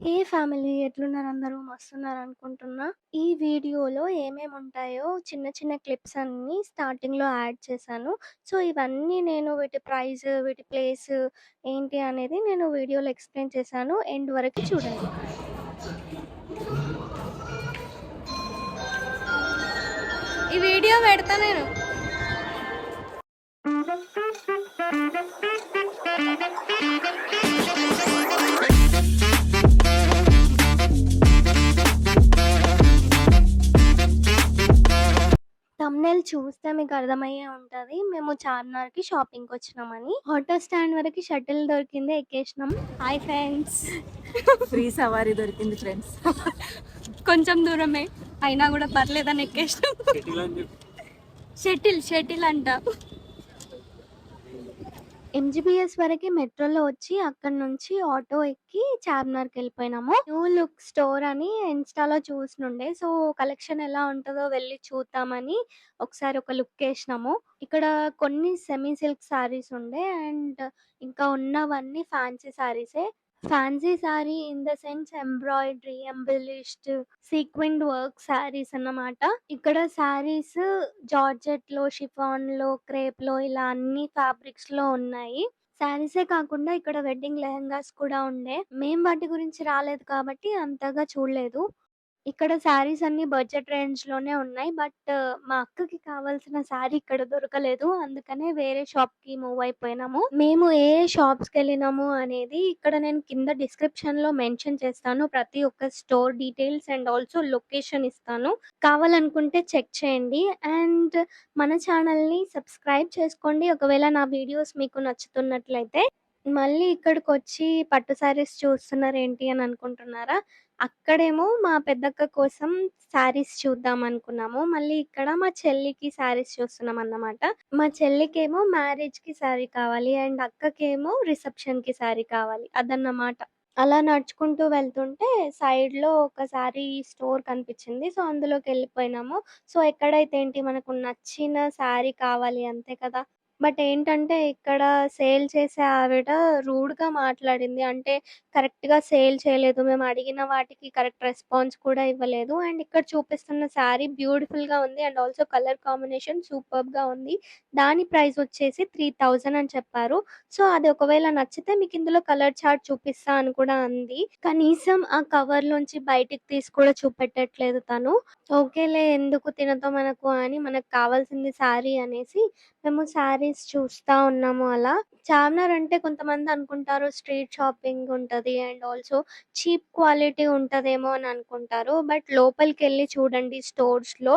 హే family ఎట్లున్నారు అందరూ మస్తున్నారు అనుకుంటున్నా. ఈ వీడియోలో ఏమేమి ఉంటాయో చిన్న చిన్న క్లిప్స్ అన్నీ స్టార్టింగ్‌లో యాడ్ చేశాను. సో, ఇవన్నీ నేను వీటి ప్రైస్, వీటి ప్లేస్ ఏంటి అనేది నేను వీడియోలో ఎక్స్‌ప్లెయిన్ చేశాను. ఎండ్ వరకు చూడండి. ఈ వీడియో పెడతా నేను. థంబ్‌నెయిల్ చూస్తే మీకు అర్థమయ్యే ఉంటది. మేము చార్మినార్‌కి షాపింగ్‌కొచ్చినామని. ఆటో స్టాండ్ వరకి షటిల్ దొరికింది, ఎక్కేసినాం. Hi friends. ఫ్రీ సవారీ దొరికింది ఫ్రెండ్స్. కొంచెం దూరమే అయినా కూడా పర్లేదని ఎక్కేసినాం. షటిల్ అంట. ఎంజీబీఎస్ వరకి మెట్రోలో వచ్చి అక్కడి నుంచి ఆటో ఎక్కి చార్మినార్కి వెళ్ళిపోయినాము. న్యూ లుక్ స్టోర్ అని ఇన్స్టాలో చూసినుండే, సో కలెక్షన్ ఎలా ఉంటుందో వెళ్ళి చూద్దామని ఒకసారి ఒక లుక్ వేసినాము. ఇక్కడ కొన్ని సెమీ సిల్క్ శారీస్ ఉండే అండ్ ఇంకా ఉన్నవన్నీ ఫ్యాన్సీ శారీసే. Fancy sari in the sense embroidery, embellished, sequin work saris అన్నమాట. ఇక్కడ శారీస్ జార్జెట్ లో, షిఫాన్ లో, క్రేప్ లో ఇలా అన్ని ఫ్యాబ్రిక్స్ లో ఉన్నాయి. శారీసే కాకుండా ఇక్కడ వెడ్డింగ్ లెహెంగాస్ కూడా ఉండే. మేం వాటి గురించి రాలేదు కాబట్టి అంతగా చూడలేదు. ఇక్కడ శారీస్ అన్ని బడ్జెట్ రేంజ్ లోనే ఉన్నాయి. బట్ మా అక్కకి కావాల్సిన శారీ ఇక్కడ దొరకలేదు. అందుకనే వేరే షాప్ కి మూవ్ అయిపోయినాము. మేము ఏ షాప్స్ కి వెళ్ళినాము అనేది ఇక్కడ నేను కింద డిస్క్రిప్షన్ లో మెన్షన్ చేస్తాను. ప్రతి ఒక్క store details and also location ఇస్తాను. కావాలనుకుంటే చెక్ చేయండి అండ్ మన ఛానల్ ని సబ్స్క్రైబ్ చేసుకోండి ఒకవేళ నా వీడియోస్ మీకు నచ్చుతున్నట్లయితే. మళ్ళీ ఇక్కడికొచ్చి పట్టు శారీస్ చూస్తున్నారేంటి అని అనుకుంటున్నారా? అక్కడేమో మా పెద్దక్క కోసం శారీస్ చూద్దాం అనుకున్నాము. మళ్ళీ ఇక్కడ మా చెల్లికి శారీస్ చూస్తున్నామన్నమాట. మా చెల్లికేమో మ్యారేజ్‌కి శారీ కావాలి అండ్ అక్కకేమో రిసెప్షన్‌కి శారీ కావాలి. అదన్నమాట. అలా నడుచుకుంటూ వెళ్తుంటే సైడ్‌లో ఒక శారీ స్టోర్ కనిపించింది. సో, అందులోకెళ్ళిపోయినాము. సో, ఎక్కడైతే ఏంటి మనకు నచ్చిన శారీ కావాలి అంతే కదా! బట్ ఏంటంటే ఇక్కడ సేల్ చేసే ఆవిడ రూడ్‌గా మాట్లాడింది. అంటే కరెక్ట్‌గా సేల్ చేయలేదు. మేము అడిగిన వాటికి కరెక్ట్ రెస్పాన్స్ కూడా ఇవ్వలేదు. అండ్ ఇక్కడ చూపిస్తున్న శారీ బ్యూటిఫుల్‌గా ఉంది అండ్ ఆల్సో కలర్ కాంబినేషన్ సూపర్బ్‌గా ఉంది. దాని ప్రైస్ వచ్చేసి 3000 అని చెప్పారు. సో, అది ఒకవేళ నచ్చితే మీకు ఇందులో కలర్ చార్ట్ చూపిస్తా అని కూడా అంది. కనీసం ఆ కవర్‌లోంచి బయటికి తీసి కూడా చూపెట్టట్లేదు తను. ఓకేలే ఎందుకు తినతో మనకు అని మనకు కావాల్సింది శారీ అనేసి మేము శారీస్ చూస్తా ఉన్నాము అలా. చార్మినార్ అంటే కొంతమంది అనుకుంటారు స్ట్రీట్ షాపింగ్ ఉంటది అండ్ ఆల్సో చీప్ క్వాలిటీ ఉంటదేమో అని అనుకుంటారు. బట్ లోపలికెళ్ళి చూడండి స్టోర్స్‌లో.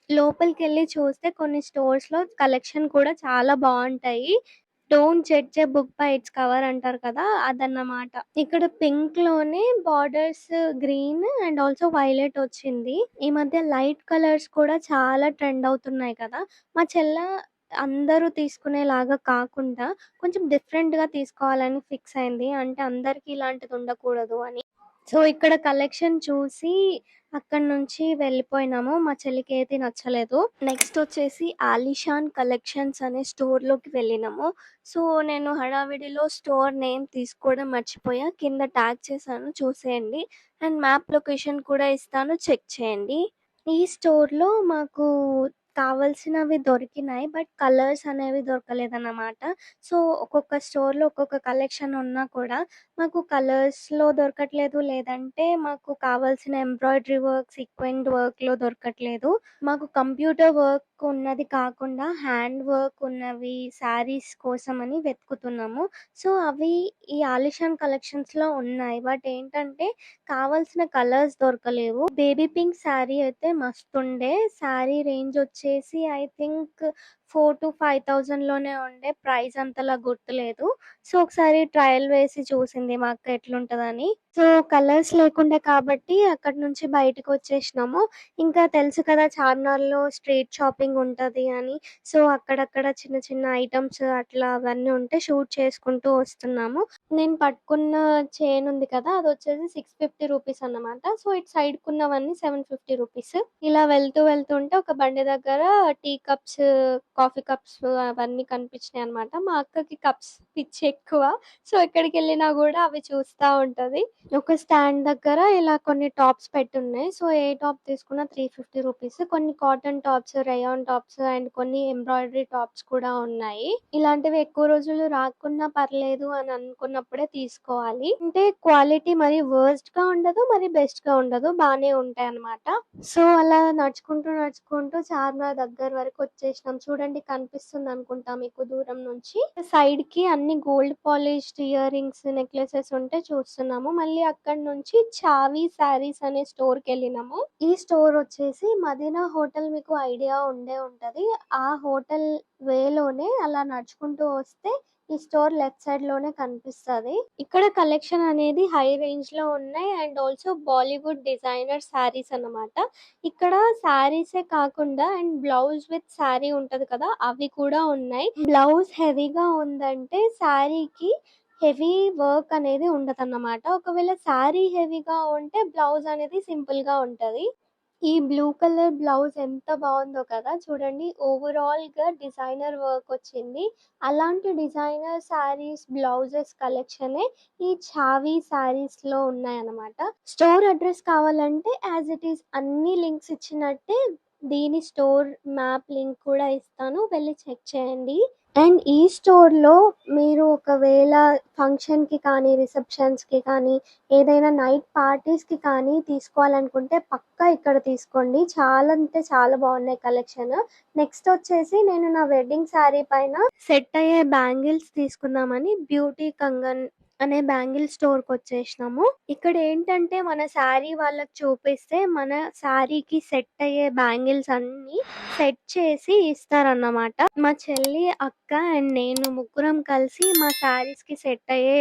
లోపలికెళ్ళి చూస్తే కొన్ని స్టోర్స్‌లో కలెక్షన్ కూడా చాలా బావుంటాయి. Don't judge a book by its cover అంటారు కదా! అదన్నమాట. ఇక్కడ పింక్‌లోనే borders green and also violet వచ్చింది. ఈ మధ్య లైట్ కలర్స్ కూడా చాలా ట్రెండ్ అవుతున్నాయి కదా! మా చెల్ల అందరూ తీసుకునేలాగా కాకుండా కొంచెం డిఫరెంట్‌గా తీసుకోవాలని ఫిక్స్ అయింది. అంటే అందరికి ఇలాంటిది ఉండకూడదు అని. సో, ఇక్కడ కలెక్షన్ చూసి అక్కడి నుంచి వెళ్ళిపోయినాము. మా చెల్లికి ఏది నచ్చలేదు. నెక్స్ట్ వచ్చేసి ఆలిషాన్ కలెక్షన్స్ అనే స్టోర్‌లోకి వెళ్ళినాము. సో, నేను హడావిడిలో స్టోర్ నేమ్ తీసుకోవడం మర్చిపోయా. కింద ట్యాగ్ చేశాను చూసేయండి. అండ్ మ్యాప్ లొకేషన్ కూడా ఇస్తాను చెక్ చేయండి. ఈ స్టోర్‌లో మాకు కావాల్సినవి దొరికినాయి. బట్ కలర్స్ అనేవి దొరకలేదన్నమాట. సో, ఒక్కొక్క స్టోర్‌లో ఒక్కొక్క కలెక్షన్ ఉన్నా కూడా మాకు కలర్స్‌లో దొరకట్లేదు. లేదంటే మాకు కావాల్సిన ఎంబ్రాయిడరీ వర్క్, సీక్వెంట్ వర్క్‌లో దొరకట్లేదు. మాకు కంప్యూటర్ వర్క్ ఉన్నది కాకుండా హ్యాండ్ వర్క్ ఉన్నవి శారీస్ కోసమని వెతుకుతున్నాము. సో, అవి ఈ ఆలిషాన్ కలెక్షన్స్‌లో ఉన్నాయి. బట్ ఏంటంటే కావాల్సిన కలర్స్ దొరకలేవు. బేబీ పింక్ శారీ అయితే మస్తుండే. శారీ రేంజ్ వచ్చేసి ఐ థింక్ 4000-5000 లోనే ఉండే. ప్రైస్ అంతలా గుర్తులేదు. సో, ఒకసారి ట్రయల్ వేసి చూసింది మా అక్క ఎట్లుంటదని. సో, కలర్స్ లేకుండే కాబట్టి అక్కడి నుంచి బయటకొచ్చేసినాము. ఇంకా తెలుసు కదా చార్మినార్‌లో స్ట్రీట్ షాపింగ్ ఉంటది అని. సో, అక్కడక్కడ చిన్న చిన్న ఐటెమ్స్ అట్లా అవన్నీ ఉంటే షూట్ చేసుకుంటూ వస్తున్నాము. నేను పట్టుకున్న చైన్ ఉంది కదా! అదొచ్చేసి 650 రూపీస్ అన్నమాట. సో, ఇటు సైడ్‌కున్నవన్నీ 750 రూపీస్. ఇలా వెళ్తూ వెళ్తుంటే ఒక బండి దగ్గర టీ కప్స్, కాఫీ కప్స్ అవన్నీ కనిపించినాయి అనమాట. మా అక్కకి కప్స్ పిచ్చి ఎక్కువ. సో ఎక్కడికెళ్ళినా గూడా అవి చూస్తా ఉంటది. ఒక స్టాండ్ దగ్గర ఇలా కొన్ని టాప్స్ పెట్టున్నాయి. సో ఏ టాప్ తీసుకున్నా 350 రూపీస్. కొన్ని cotton tops, rayon tops and కొన్ని ఎంబ్రాయిడరీ టాప్స్ కూడా ఉన్నాయి. ఇలాంటివి ఎక్కువ రోజులు రాకున్నా పర్లేదు అని అనుకున్నప్పుడే తీసుకోవాలి. అంటే క్వాలిటీ మరి వర్స్ట్ గా ఉండదు, మరి బెస్ట్ గా ఉండదు. బానే ఉంటాయన్నమాట. సో అలా నడుచుకుంటూ చార్మినార్ దగ్గర వరకు వచ్చేసినాం. చూడండి కనిపిస్తుంది అనుకుంటా మీకు దూరం నుంచి. సైడ్ కి అన్ని gold polished ear rings, necklaces ఉంటే చూస్తున్నాము. మళ్ళీ అక్కడ నుంచి చావి శారీస్ అనే స్టోర్ కి వెళ్ళినాము. ఈ స్టోర్ వచ్చేసి మదీనా హోటల్, మీకు ఐడియా ఉండే ఉంటది. ఆ హోటల్ వేలోనే అలా నడుచుకుంటూ వస్తే ఈ స్టోర్ లెఫ్ట్ సైడ్ లోనే కనిపిస్తది. ఇక్కడ కలెక్షన్ అనేది హై రేంజ్ లో ఉన్నాయి and also Bollywood designer saris అన్నమాట. ఇక్కడ శారీసే కాకుండా అండ్ బ్లౌజ్ విత్ శారీ ఉంటది కదా, అవి కూడా ఉన్నాయి. బ్లౌజ్ హెవీగా ఉందంటే శారీకి హెవీ వర్క్ అనేది ఉండదన్నమాట. ఒకవేళ శారీ హెవీగా ఉంటే బ్లౌజ్ అనేది సింపుల్ గా ఉంటది. ఈ బ్లూ కలర్ బ్లౌజ్ ఎంత బాగుందో కదా, చూడండి ఓవరాల్ గా డిజైనర్ వర్క్ వచ్చింది. అలాంటి డిజైనర్ శారీస్ బ్లౌజెస్ కలెక్షనే ఈ చావీ శారీస్ లో ఉన్నాయన్నమాట. స్టోర్ అడ్రస్ కావాలంటే యాజ్ ఇట్ ఈస్ అన్ని లింక్స్ ఇచ్చినట్టే దీని స్టోర్ మ్యాప్ లింక్ కూడా ఇస్తాను, వెళ్ళి చెక్ చేయండి. అండ్ ఈ స్టోర్ లో మీరు ఒకవేళ ఫంక్షన్ కి కానీ, రిసెప్షన్స్ కి కానీ, ఏదైనా నైట్ పార్టీస్ కి కానీ తీసుకోవాలనుకుంటే పక్కా ఇక్కడ తీసుకోండి. చాలా అంటే చాలా బాగున్నాయి కలెక్షన్. నెక్స్ట్ వచ్చేసి నేను నా వెడ్డింగ్ శారీ పైన సెట్ అయ్యే బ్యాంగిల్స్ తీసుకుందామని బ్యూటీ కంగన్ అనే బ్యాంగిల్ స్టోర్ కి వచ్చేసినాము. ఇక్కడ ఏంటంటే మన శారీ వాళ్ళకి చూపిస్తే మన శారీకి సెట్ అయ్యే బ్యాంగిల్స్ అన్ని సెట్ చేసి ఇస్తారన్నమాట. మా చెల్లి, అక్క అండ్ నేను ముగ్గురం కలిసి మా శారీస్ కి సెట్ అయ్యే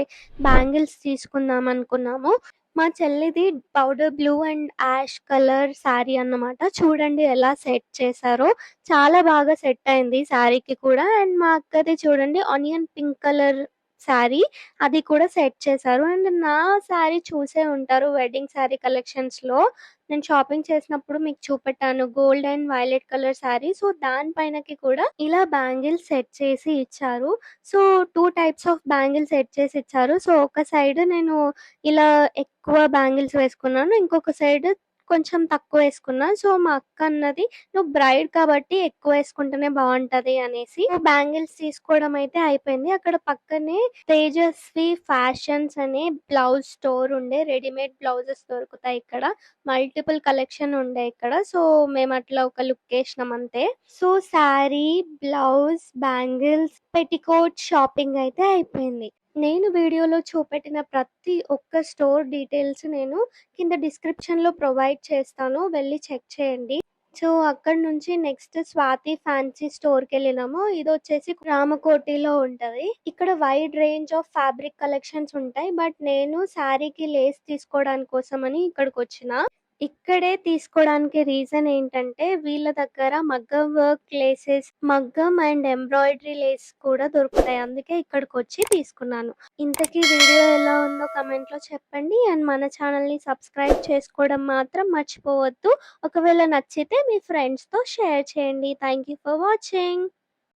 బ్యాంగిల్స్ తీసుకుందాం అనుకున్నాము. మా చెల్లిది powder blue and ash colour sari అన్నమాట. చూడండి ఎలా సెట్ చేశారో, చాలా బాగా సెట్ అయింది శారీకి కూడా. అండ్ మా అక్కది చూడండి ఆనియన్ పింక్ కలర్ శారీ, అది కూడా సెట్ చేశారు. అండ్ నా శారీ చూసే ఉంటారు వెడ్డింగ్ శారీ కలెక్షన్స్ లో. నేను షాపింగ్ చేసినప్పుడు మీకు చూపెట్టాను gold and violet colour sari. So దానిపైనకి కూడా ఇలా బ్యాంగిల్స్ సెట్ చేసి ఇచ్చారు. So 2 types of bangles set చేసి ఇచ్చారు. సో ఒక సైడ్ నేను ఇలా ఎక్కువ బ్యాంగిల్స్ వేసుకున్నాను, ఇంకొక సైడ్ కొంచెం తక్కువ వేసుకున్నా. సో మా అక్క అన్నది నువ్వు బ్రైడ్ కాబట్టి ఎక్కువ వేసుకుంటేనే బాగుంటది అనేసి బ్యాంగిల్స్ తీసుకోవడం అయితే అయిపోయింది. అక్కడ పక్కనే తేజస్వి ఫ్యాషన్స్ అనే బ్లౌజ్ స్టోర్ ఉండే, రెడీమేడ్ బ్లౌజెస్ దొరుకుతాయి ఇక్కడ. మల్టిపుల్ కలెక్షన్ ఉండే ఇక్కడ. సో మేము అట్లా ఒక లుక్ వేసినాం అంతే. So sari, blouse, bangles, petticoat shopping అయితే అయిపోయింది. నేను వీడియోలో చూపెట్టిన ప్రతి ఒక్క స్టోర్ డీటెయిల్స్ నేను కింద డిస్క్రిప్షన్ లో ప్రొవైడ్ చేస్తాను, వెళ్ళి చెక్ చేయండి. సో అక్కడ నుంచి నెక్స్ట్ స్వాతి ఫ్యాన్సీ స్టోర్ కి వెళ్ళినాము. ఇది వచ్చేసి రామకోటిలో ఉంటది. ఇక్కడ wide range of fabric collections ఉంటాయి. బట్ నేను శారీకి లేస్ తీసుకోవడానికి కోసం అని ఇక్కడికి వచ్చిన. ఇక్కడే తీసుకోవడానికి రీజన్ ఏంటంటే వీళ్ళ దగ్గర మగ్గం వర్క్ లేసెస్, మగ్గం అండ్ ఎంబ్రాయిడరీ లేస్ కూడా దొరుకుతాయి. అందుకే ఇక్కడికి వచ్చి తీసుకున్నాను. ఇంతకీ వీడియో ఎలా ఉందో కమెంట్ లో చెప్పండి. అండ్ మన ఛానల్ ని సబ్స్క్రైబ్ చేసుకోవడం మాత్రం మర్చిపోవద్దు. ఒకవేళ నచ్చితే మీ ఫ్రెండ్స్ తో షేర్ చేయండి. Thank you for watching.